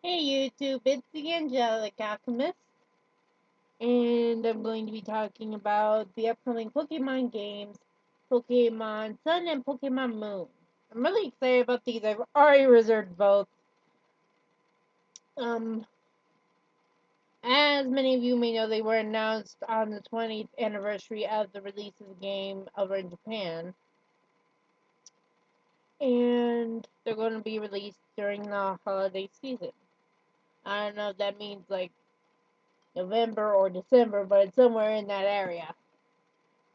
Hey YouTube, it's the Angelic Alchemist, and I'm going to be talking about the upcoming Pokemon games, Pokemon Sun and Pokemon Moon. I'm really excited about these. I've already reserved both. Um, as many of you may know, they were announced on the 20th anniversary of the release of the game over in Japan, and they're going to be released during the holiday season. I don't know if that means like November or December, but it's somewhere in that area.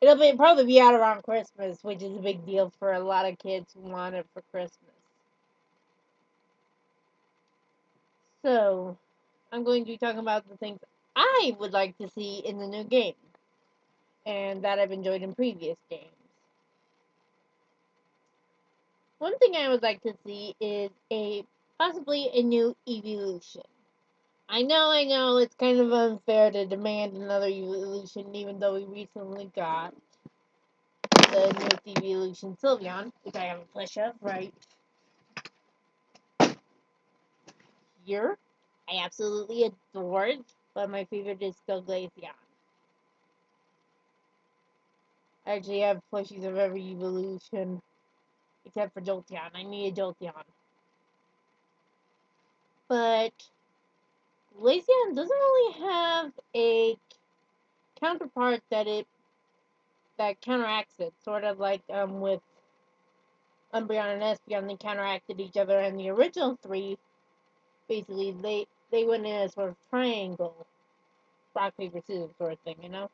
Probably be out around Christmas, which is a big deal for a lot of kids who want it for Christmas. So, I'm going to be talking about the things I would like to see in the new game, and that I've enjoyed in previous games. One thing I would like to see is possibly a new evolution. I know, it's kind of unfair to demand another evolution, even though we recently got the newest evolution Sylveon, which I have a plush of right here. I absolutely adore it, but my favorite is still Glaceon. I actually have plushies of every evolution except for Jolteon. I need a Jolteon. But Glaceon doesn't really have a counterpart that counteracts it, sort of like with Umbreon and Espeon, they counteracted each other, and the original three basically they went in a sort of triangle, rock paper scissors sort of thing, you know.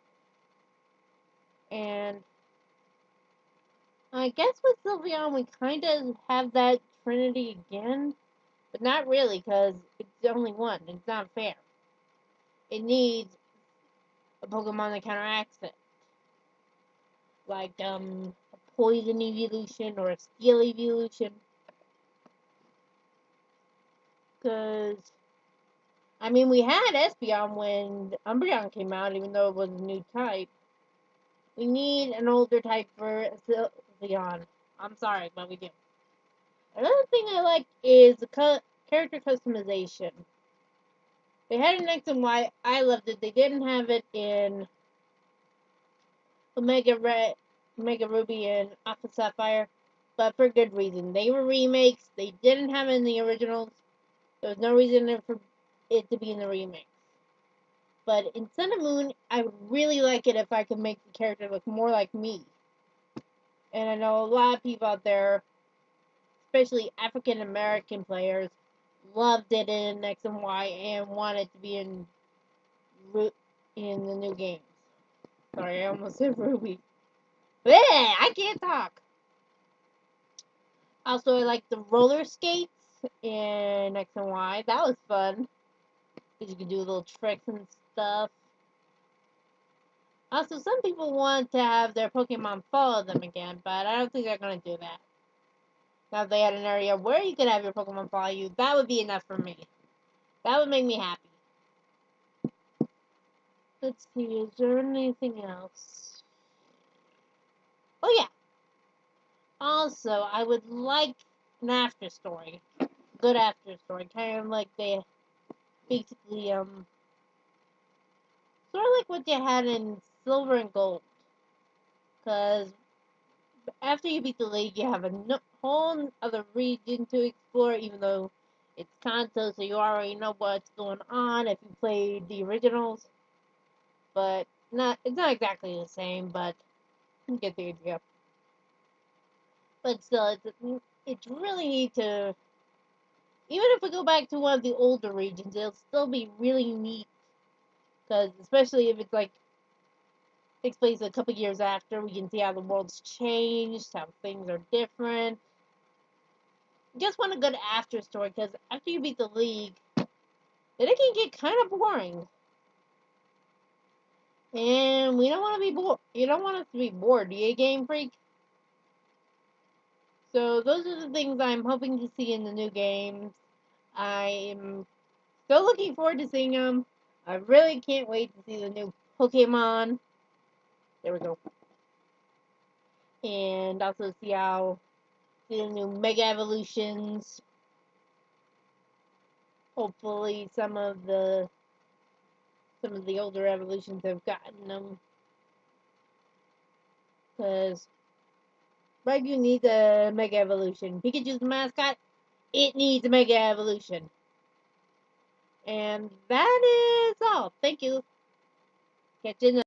And I guess with Sylveon, we kind of have that trinity again, but not really, because it's only one. It's not fair. It needs a Pokemon that counteracts it, like a Poison evolution or a Steel evolution. Because I mean, we had Espeon when Umbreon came out, even though it was a new type. We need an older type for Sylveon. I'm sorry, but we do. Another thing I like is the character customization. They had an X and Y. I loved it. They didn't have it in Omega Red, Omega Ruby, and Aqua Sapphire, but for good reason. They were remakes. They didn't have it in the originals. There was no reason for it to be in the remakes. But in Sun and Moon, I would really like it if I could make the character look more like me. And I know a lot of people out there, especially African American players, loved it in X and Y and wanted to be in the new games. Sorry, I almost said Ruby. Bleh, I can't talk. Also, I like the roller skates in X and Y. That was fun because you could do little tricks and stuff. Also, some people want to have their Pokemon follow them again, but I don't think they're going to do that. Now, if they had an area where you could have your Pokemon follow you, that would be enough for me. That would make me happy. Let's see, is there anything else? Oh, yeah. Also, I would like an after story. Good after story. Kind of like they basically, sort of like what they had in Silver and Gold. Because after you beat the league, you have a whole other region to explore, even though it's Kanto, so you already know what's going on if you played the originals. But it's not exactly the same, but you get the idea. But still, it's really neat to, even if we go back to one of the older regions, it'll still be really neat. Because especially if it's like takes place a couple years after, we can see how the world's changed, how things are different. Just want a good after story, because after you beat the league, then it can get kind of boring. And we don't want to be bored. You don't want us to be bored, do you, Game Freak? So those are the things I'm hoping to see in the new games. I'm still looking forward to seeing them. I really can't wait to see the new Pokemon. There we go. And also see the new Mega Evolutions. Hopefully, some of the older evolutions have gotten them, because Raikou needs a Mega Evolution. Pikachu's the mascot. It needs a Mega Evolution. And that is all. Thank you. Catch you in the